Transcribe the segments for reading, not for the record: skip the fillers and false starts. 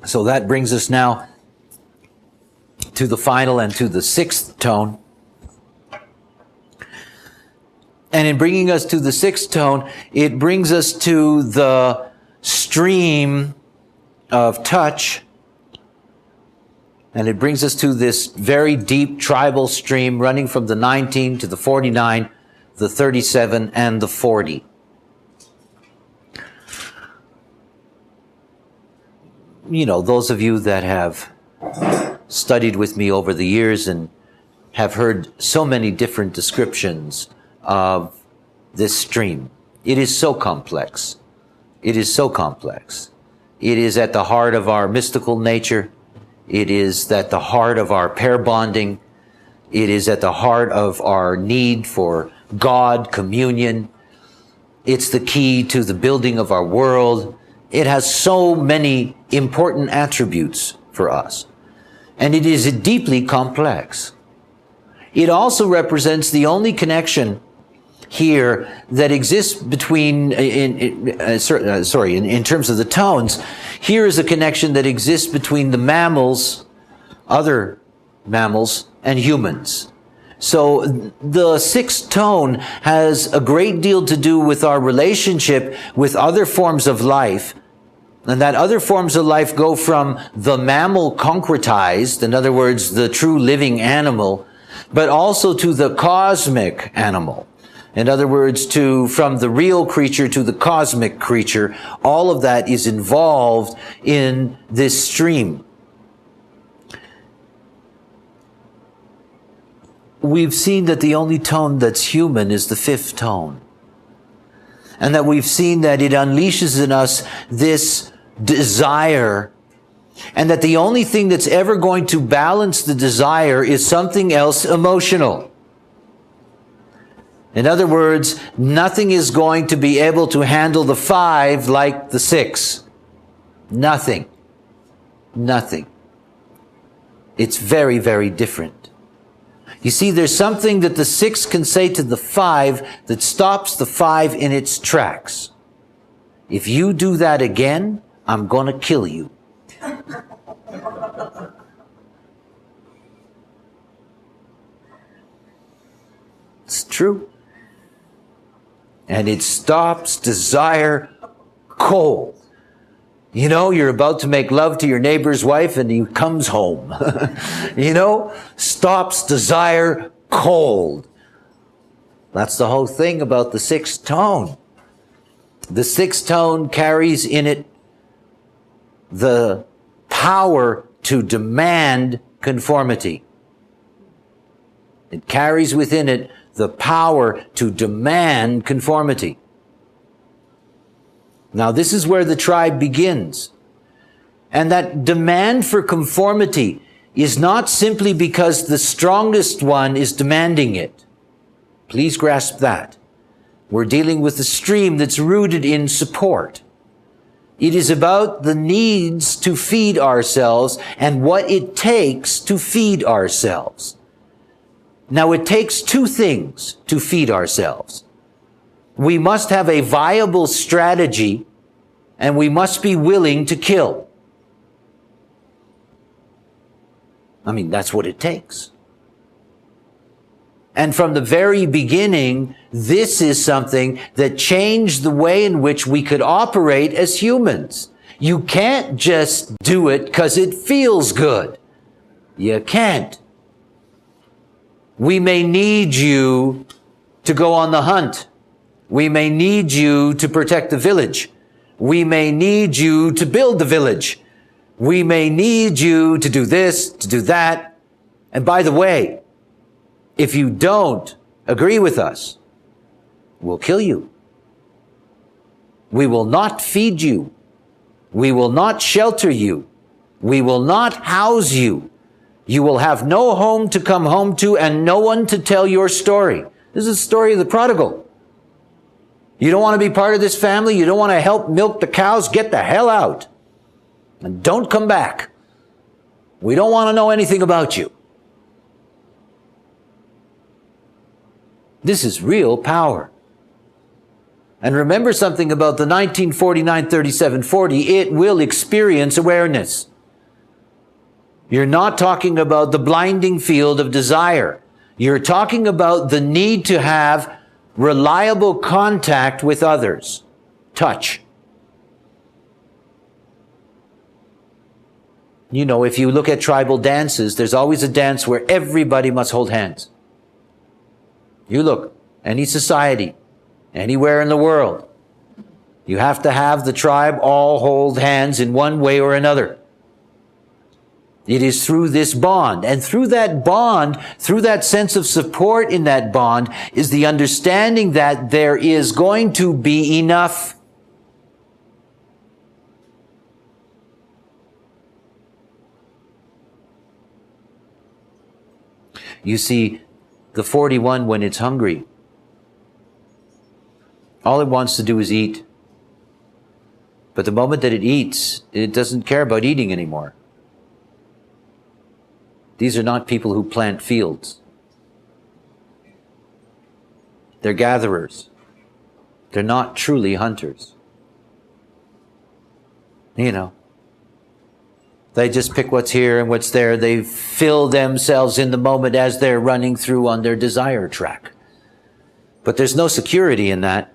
So that brings us now to the final and to the sixth tone. And in bringing us to the sixth tone, it brings us to the stream of touch. And it brings us to this very deep tribal stream running from the 19 to the 49, the 37, and the 40. You know, those of you that have studied with me over the years and have heard so many different descriptions of this stream. It is so complex. It is so complex. It is at the heart of our mystical nature. It is at the heart of our pair bonding. It is at the heart of our need for God, communion. It's the key to the building of our world. It has so many important attributes for us. And it is deeply complex. It also represents the only connection here that exists between, in terms of the tones, here is a connection that exists between the mammals, other mammals, and humans. So the sixth tone has a great deal to do with our relationship with other forms of life. And that other forms of life go from the mammal concretized, in other words, the true living animal, but also to the cosmic animal. In other words, from the real creature to the cosmic creature. All of that is involved in this stream. We've seen that the only tone that's human is the fifth tone. And that we've seen that it unleashes in us this desire, and that the only thing that's ever going to balance the desire is something else emotional. In other words, nothing is going to be able to handle the 5 like the 6. Nothing. Nothing. It's very, very different. You see, there's something that the 6 can say to the 5 that stops the 5 in its tracks. If you do that again, I'm going to kill you. It's true. And it stops desire cold. You know, you're about to make love to your neighbor's wife and he comes home. You know, stops desire cold. That's the whole thing about the sixth tone. The sixth tone carries in it the power to demand conformity. It carries within it the power to demand conformity. Now, this is where the tribe begins. And that demand for conformity is not simply because the strongest one is demanding it. Please grasp that. We're dealing with a stream that's rooted in support. It is about the needs to feed ourselves and what it takes to feed ourselves. Now, it takes 2 things to feed ourselves. We must have a viable strategy, and we must be willing to kill. I mean, that's what it takes. And from the very beginning, this is something that changed the way in which we could operate as humans. You can't just do it because it feels good. You can't. We may need you to go on the hunt. We may need you to protect the village. We may need you to build the village. We may need you to do this, to do that. And by the way, if you don't agree with us, we'll kill you. We will not feed you. We will not shelter you. We will not house you. You will have no home to come home to and no one to tell your story. This is the story of the prodigal. You don't want to be part of this family? You don't want to help milk the cows? Get the hell out. And don't come back. We don't want to know anything about you. This is real power. And remember something about the 1949-37-40. It will experience awareness. You're not talking about the blinding field of desire. You're talking about the need to have reliable contact with others. Touch. You know, if you look at tribal dances, there's always a dance where everybody must hold hands. You look, any society, anywhere in the world, you have to have the tribe all hold hands in one way or another. It is through this bond, and through that bond, through that sense of support in that bond, is the understanding that there is going to be enough. You see, the 41, when it's hungry, all it wants to do is eat. But the moment that it eats, it doesn't care about eating anymore. These are not people who plant fields. They're gatherers. They're not truly hunters. You know, they just pick what's here and what's there. They fill themselves in the moment as they're running through on their desire track. But there's no security in that.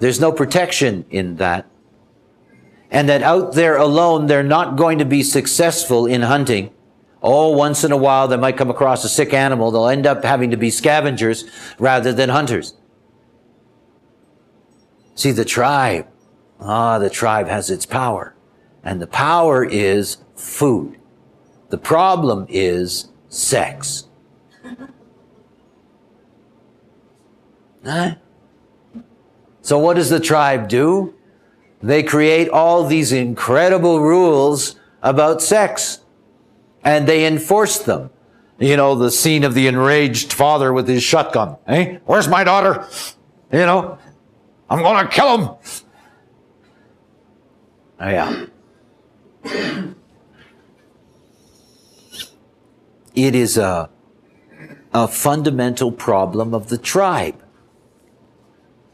There's no protection in that. And that out there alone, they're not going to be successful in hunting. Oh, once in a while, they might come across a sick animal. They'll end up having to be scavengers rather than hunters. See, the tribe has its power. And the power is food. The problem is sex. Huh? So what does the tribe do? They create all these incredible rules about sex. And they enforce them. You know, the scene of the enraged father with his shotgun. Eh? Where's my daughter? You know, I'm going to kill him. Oh, yeah. It is a fundamental problem of the tribe.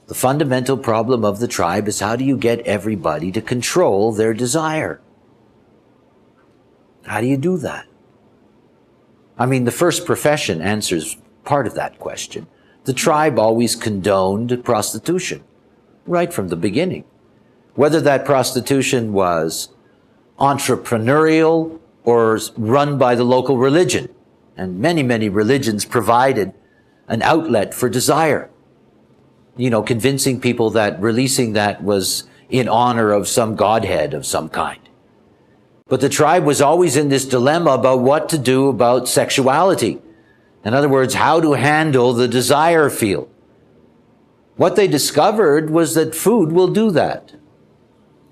The fundamental problem of the tribe is, how do you get everybody to control their desire? How do you do that? I mean, the first profession answers part of that question. The tribe always condoned prostitution, right from the beginning. Whether that prostitution was entrepreneurial or run by the local religion. And many, many religions provided an outlet for desire. You know, convincing people that releasing that was in honor of some godhead of some kind. But the tribe was always in this dilemma about what to do about sexuality. In other words, how to handle the desire field. What they discovered was that food will do that.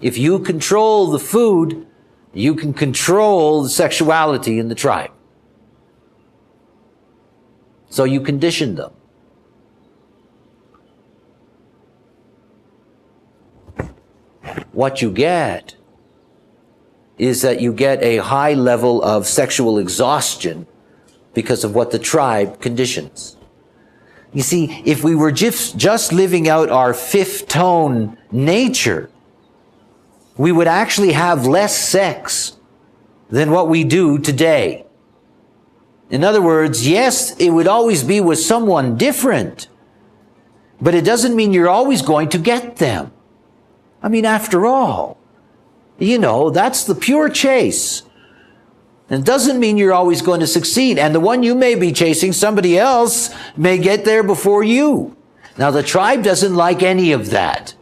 If you control the food, you can control the sexuality in the tribe. So you condition them. What you get is that you get a high level of sexual exhaustion because of what the tribe conditions. You see, if we were just living out our fifth tone nature, we would actually have less sex than what we do today. In other words, yes, it would always be with someone different, but it doesn't mean you're always going to get them. I mean, after all, you know, that's the pure chase. And it doesn't mean you're always going to succeed. And the one you may be chasing, somebody else may get there before you. Now, the tribe doesn't like any of that.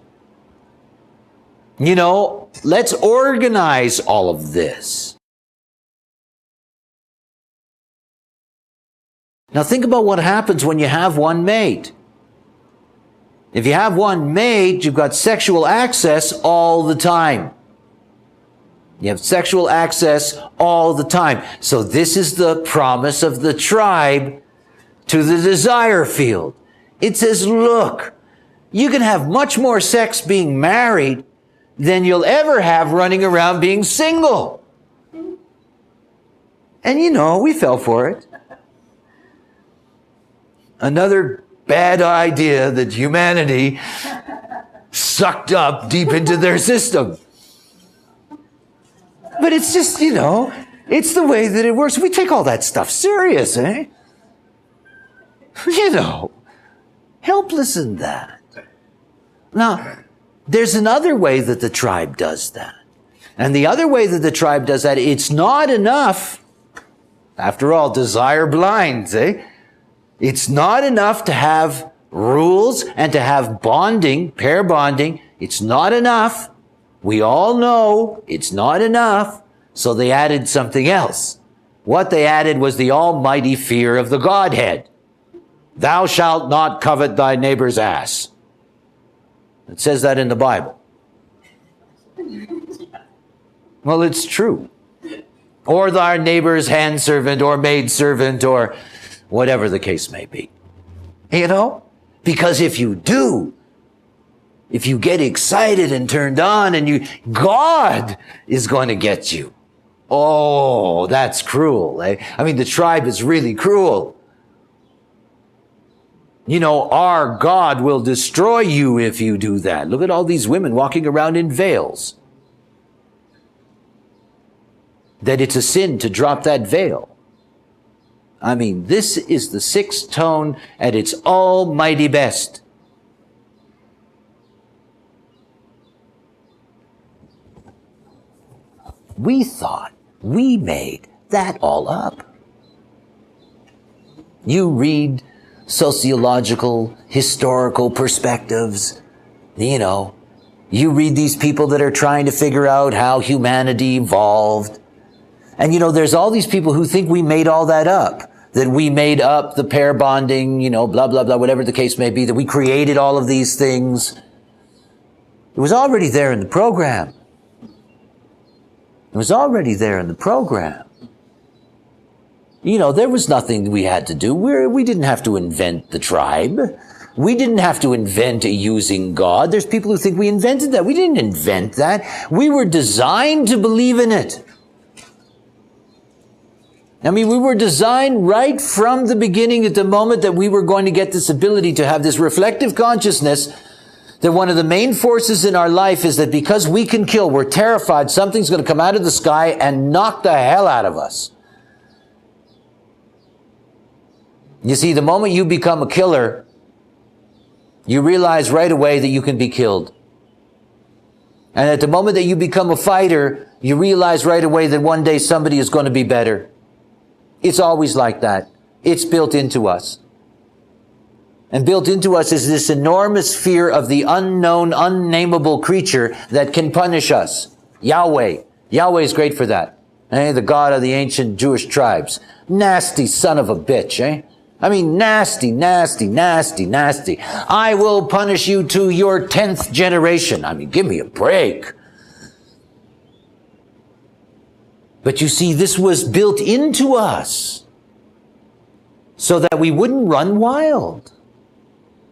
You know, let's organize all of this. Now, think about what happens when you have one mate. If you have one mate, you've got sexual access all the time. You have sexual access all the time. So this is the promise of the tribe to the desire field. It says, look, you can have much more sex being married than you'll ever have running around being single. And you know, we fell for it. Another bad idea that humanity sucked up deep into their system. But it's just, you know, It's the way that it works. We take all that stuff serious, eh? You know, helpless in that. Now, there's another way that the tribe does that. And the other way that the tribe does that, it's not enough. After all, desire blinds, eh? It's not enough to have rules and to have bonding, pair bonding. It's not enough. We all know it's not enough. So they added something else. What they added was the almighty fear of the Godhead. Thou shalt not covet thy neighbor's ass. It says that in the Bible. Well, it's true. Or thy neighbor's handservant or maidservant or whatever the case may be. You know? Because if you do, if you get excited and turned on and God is going to get you. Oh, that's cruel, eh? I mean, the tribe is really cruel. You know, our God will destroy you if you do that. Look at all these women walking around in veils. That it's a sin to drop that veil. I mean, this is the sixth tone at its almighty best. We thought we made that all up. You read sociological, historical perspectives, you know, you read these people that are trying to figure out how humanity evolved. And, you know, there's all these people who think we made all that up, that we made up the pair bonding, you know, blah, blah, blah, whatever the case may be, that we created all of these things. It was already there in the program. It was already there in the program. You know, there was nothing we had to do. We didn't have to invent the tribe. We didn't have to invent a using God. There's people who think we invented that. We didn't invent that. We were designed to believe in it. I mean, we were designed right from the beginning at the moment that we were going to get this ability to have this reflective consciousness that one of the main forces in our life is that because we can kill, we're terrified something's going to come out of the sky and knock the hell out of us. You see, the moment you become a killer, you realize right away that you can be killed. And at the moment that you become a fighter, you realize right away that one day somebody is going to be better. It's always like that. It's built into us. And built into us is this enormous fear of the unknown, unnameable creature that can punish us. Yahweh. Yahweh is great for that. Eh? The God of the ancient Jewish tribes. Nasty son of a bitch, eh? I mean, nasty, nasty, nasty, nasty. I will punish you to your 10th generation. I mean, give me a break. But you see, this was built into us so that we wouldn't run wild.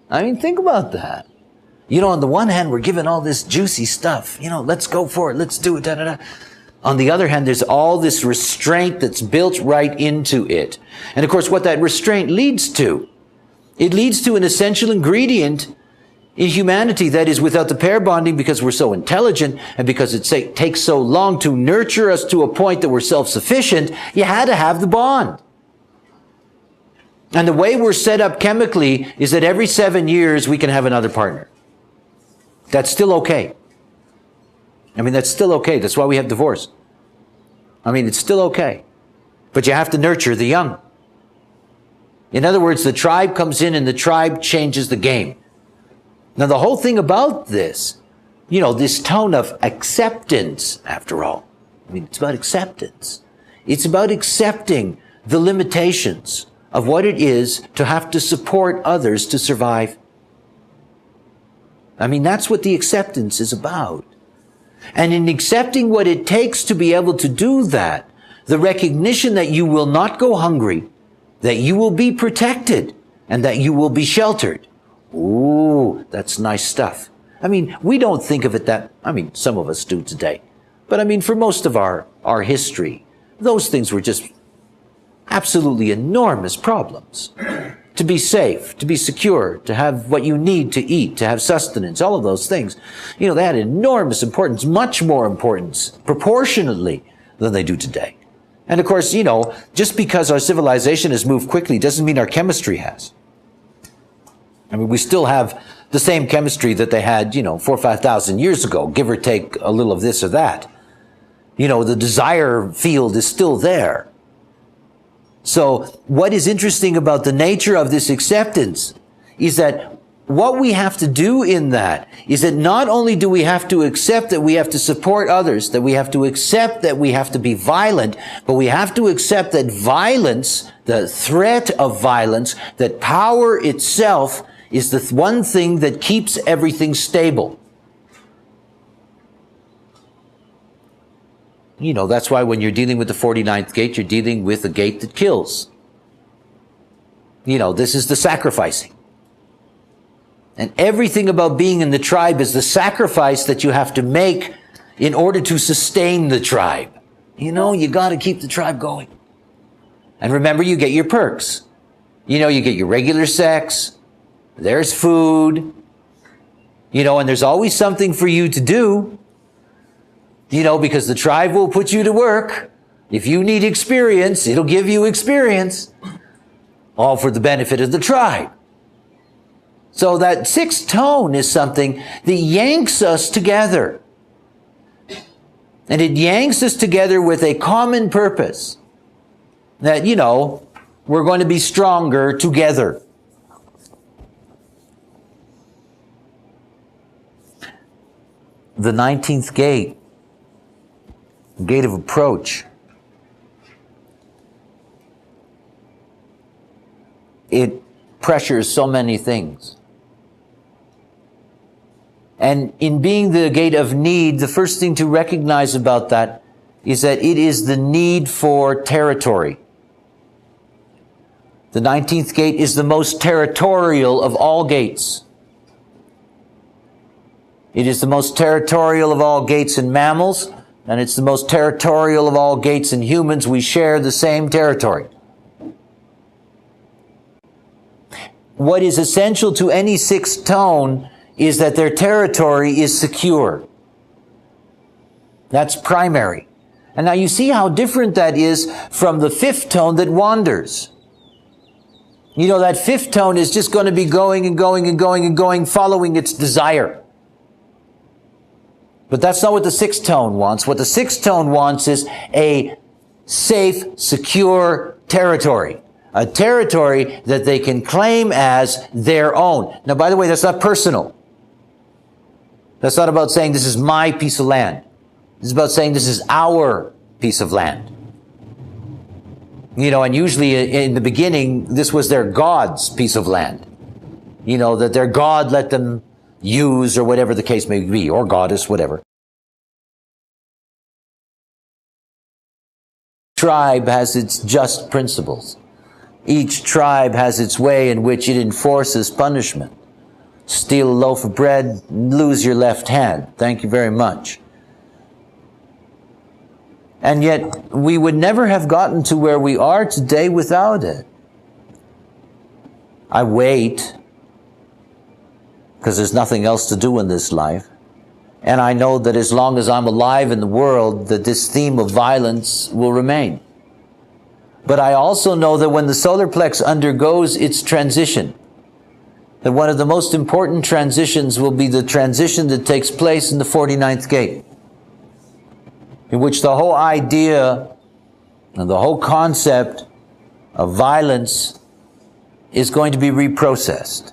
I mean, think about that. You know, on the one hand, we're given all this juicy stuff. You know, let's go for it. Let's do it. Da, da, da. On the other hand, there's all this restraint that's built right into it. And of course, what that restraint leads to, it leads to an essential ingredient in humanity that is without the pair bonding, because we're so intelligent and because it takes so long to nurture us to a point that we're self-sufficient, you had to have the bond. And the way we're set up chemically is that every 7 years we can have another partner. That's still okay. I mean, that's still okay. That's why we have divorce. I mean, it's still okay. But you have to nurture the young. In other words, the tribe comes in and the tribe changes the game. Now, the whole thing about this, you know, this tone of acceptance, after all, I mean, it's about acceptance. It's about accepting the limitations of what it is to have to support others to survive. I mean, that's what the acceptance is about. And in accepting what it takes to be able to do that, the recognition that you will not go hungry, that you will be protected, and that you will be sheltered. Ooh, that's nice stuff. I mean, we don't think of it that, I mean, some of us do today. But I mean, for most of our history, those things were just absolutely enormous problems. To be safe, to be secure, to have what you need to eat, to have sustenance, all of those things. You know, they had enormous importance, much more importance, proportionately, than they do today. And of course, just because our civilization has moved quickly doesn't mean our chemistry has. I mean, we still have the same chemistry that they had, 4,000 or 5,000 years ago, give or take a little of this or that. The desire field is still there. So what is interesting about the nature of this acceptance is that what we have to do in that is that not only do we have to accept that we have to support others, that we have to accept that we have to be violent, but we have to accept that violence, the threat of violence, that power itself is the one thing that keeps everything stable. That's why when you're dealing with the 49th gate, you're dealing with a gate that kills. This is the sacrificing. And everything about being in the tribe is the sacrifice that you have to make in order to sustain the tribe. You got to keep the tribe going. And remember, you get your perks. You get your regular sex. There's food. And there's always something for you to do. Because the tribe will put you to work. If you need experience, it'll give you experience. All for the benefit of the tribe. So that sixth tone is something that yanks us together. And it yanks us together with a common purpose. That, we're going to be stronger together. The 19th gate, gate of approach. It pressures so many things. And in being the gate of need, the first thing to recognize about that is that it is the need for territory. The 19th gate is the most territorial of all gates. It is the most territorial of all gates in mammals, and it's the most territorial of all gates in humans. We share the same territory. What is essential to any sixth tone is that their territory is secure. That's primary. And now you see how different that is from the fifth tone that wanders. That fifth tone is just going to be going and going and going and going, following its desire. But that's not what the sixth tone wants. What the sixth tone wants is a safe, secure territory. A territory that they can claim as their own. Now, by the way, that's not personal. That's not about saying this is my piece of land. This is about saying this is our piece of land. And usually in the beginning, this was their God's piece of land. That their God let them use, or whatever the case may be, or goddess, whatever. Tribe has its just principles. Each tribe has its way in which it enforces punishment. Steal a loaf of bread, lose your left hand. Thank you very much. And yet, we would never have gotten to where we are today without it. I wait, because there's nothing else to do in this life. And I know that as long as I'm alive in the world, that this theme of violence will remain. But I also know that when the solar plex undergoes its transition, that one of the most important transitions will be the transition that takes place in the 49th gate, in which the whole idea and the whole concept of violence is going to be reprocessed.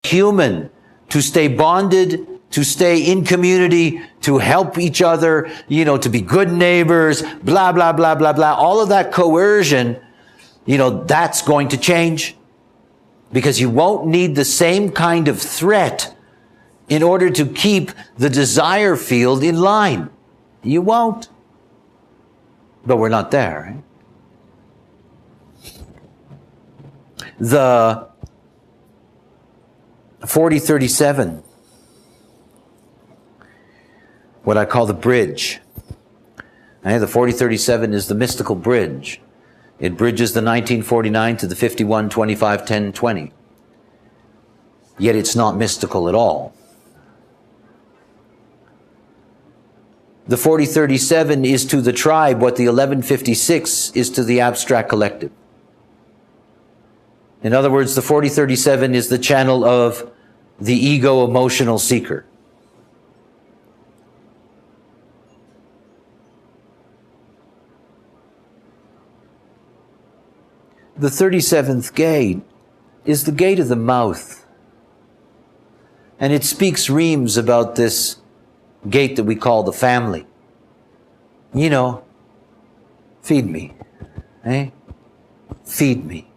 Human, to stay bonded, to stay in community, to help each other, to be good neighbors, blah, blah, blah, blah, blah. All of that coercion, that's going to change, because you won't need the same kind of threat in order to keep the desire field in line. You won't. But we're not there, right? The 4037, what I call the bridge. The 4037 is the mystical bridge. It bridges the 1949 to the 51, 25, 10, 20. Yet it's not mystical at all. The 4037 is to the tribe what the 1156 is to the abstract collective. In other words, the 4037 is the channel of the ego emotional seeker. The 37th gate is the gate of the mouth. And it speaks reams about this gate that we call the family. You know, feed me. Eh? Feed me.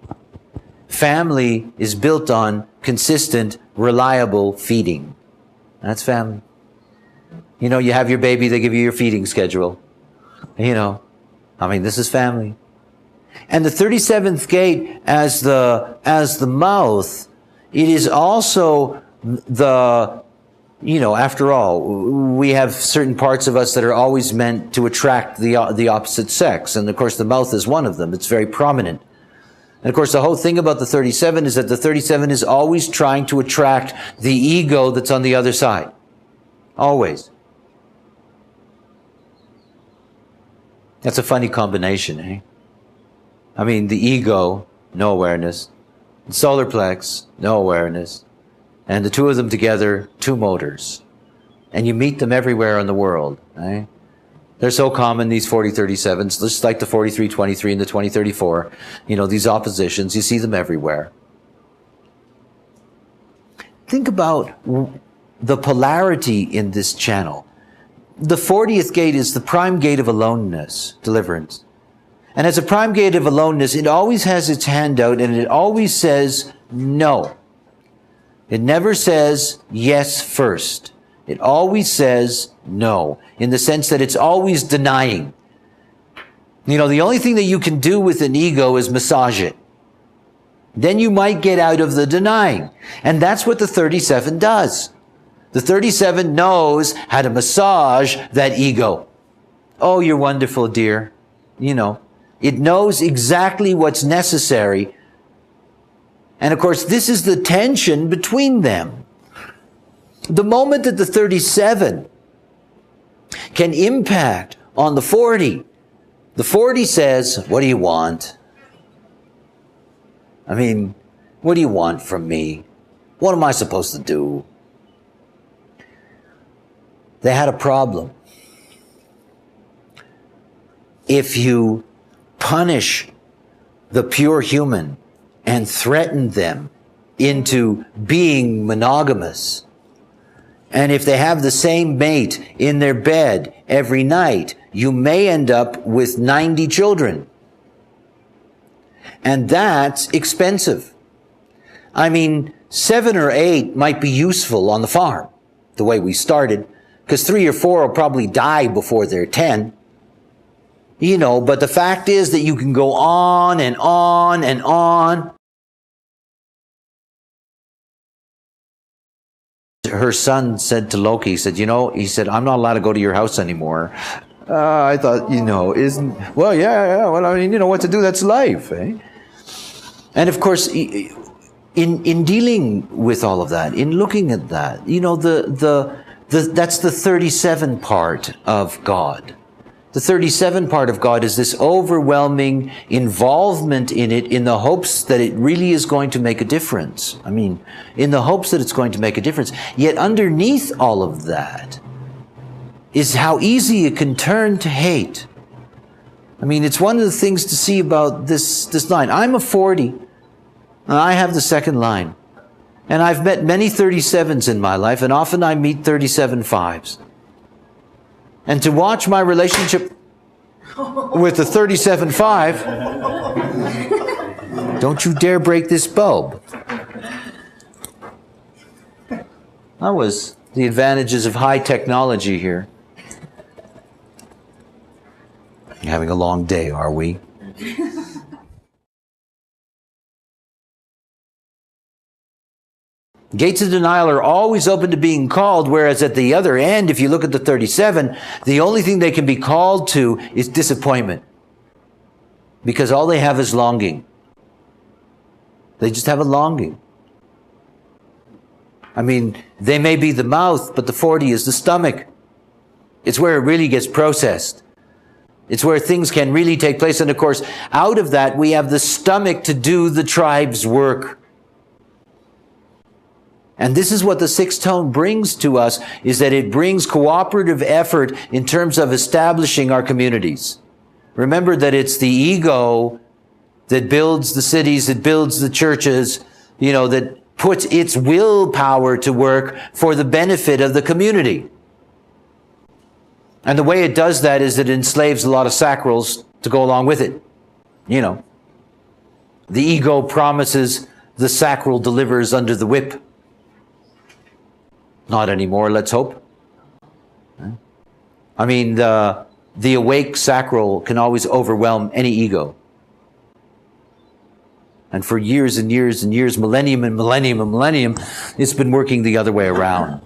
Family is built on consistent, reliable feeding. That's family. You know, you have your baby, they give you your feeding schedule. You know, I mean, this is family. And the 37th gate as the mouth, it is also the, you know, after all, we have certain parts of us that are always meant to attract the opposite sex. And of course, the mouth is one of them. It's very prominent. And of course, the whole thing about the 37 is that the 37 is always trying to attract the ego that's on the other side. Always. That's a funny combination, eh? I mean, the ego, no awareness. The solar plex, no awareness. And the two of them together, two motors. And you meet them everywhere in the world, eh? They're so common, these 4037s, just like the 4323 and the 2034. You know, these oppositions, you see them everywhere. Think about the polarity in this channel. The 40th gate is the prime gate of aloneness, deliverance. And as a prime gate of aloneness, it always has its hand out and it always says no. It never says yes first. It always says no, in the sense that it's always denying. You know, the only thing that you can do with an ego is massage it. Then you might get out of the denying. And that's what the 37 does. The 37 knows how to massage that ego. Oh, you're wonderful, dear. You know, it knows exactly what's necessary. And of course, this is the tension between them. The moment that the 37 can impact on the 40 says, what do you want? I mean, what do you want from me? What am I supposed to do? They had a problem. If you punish the pure human and threaten them into being monogamous, and if they have the same mate in their bed every night, you may end up with 90 children. And that's expensive. I mean, 7 or 8 might be useful on the farm, the way we started, because 3 or 4 will probably die before they're 10. You know, but the fact is that you can go on and on and on. Her son said to Loki, he said, you know, he said, I'm not allowed to go to your house anymore. I thought, you know, well, yeah, well, I mean, you know what to do, that's life, eh? And of course, in dealing with all of that, in looking at that, you know, that's the 37 part of God. The 37 part of God is this overwhelming involvement in it in the hopes that it really is going to make a difference. I mean, in the hopes that it's going to make a difference. Yet underneath all of that is how easy it can turn to hate. I mean, it's one of the things to see about this line. I'm a 40, and I have the second line. And I've met many 37s in my life, and often I meet 37 5s. And to watch my relationship with the 37 5, don't you dare break this bulb. That was the advantages of high technology here. Having a long day, are we? Gates of denial are always open to being called, whereas at the other end, if you look at the 37, the only thing they can be called to is disappointment. Because all they have is longing. They just have a longing. I mean, they may be the mouth, but the 40 is the stomach. It's where it really gets processed. It's where things can really take place. And of course, out of that, we have the stomach to do the tribe's work. And this is what the sixth tone brings to us, is that it brings cooperative effort in terms of establishing our communities. Remember that it's the ego that builds the cities, that builds the churches, that puts its willpower to work for the benefit of the community. And the way it does that is it enslaves a lot of sacrals to go along with it. The ego promises, the sacral delivers under the whip. Not anymore, let's hope. I mean, the awake sacral can always overwhelm any ego. And for years and years and years, millennium and millennium and millennium, it's been working the other way around.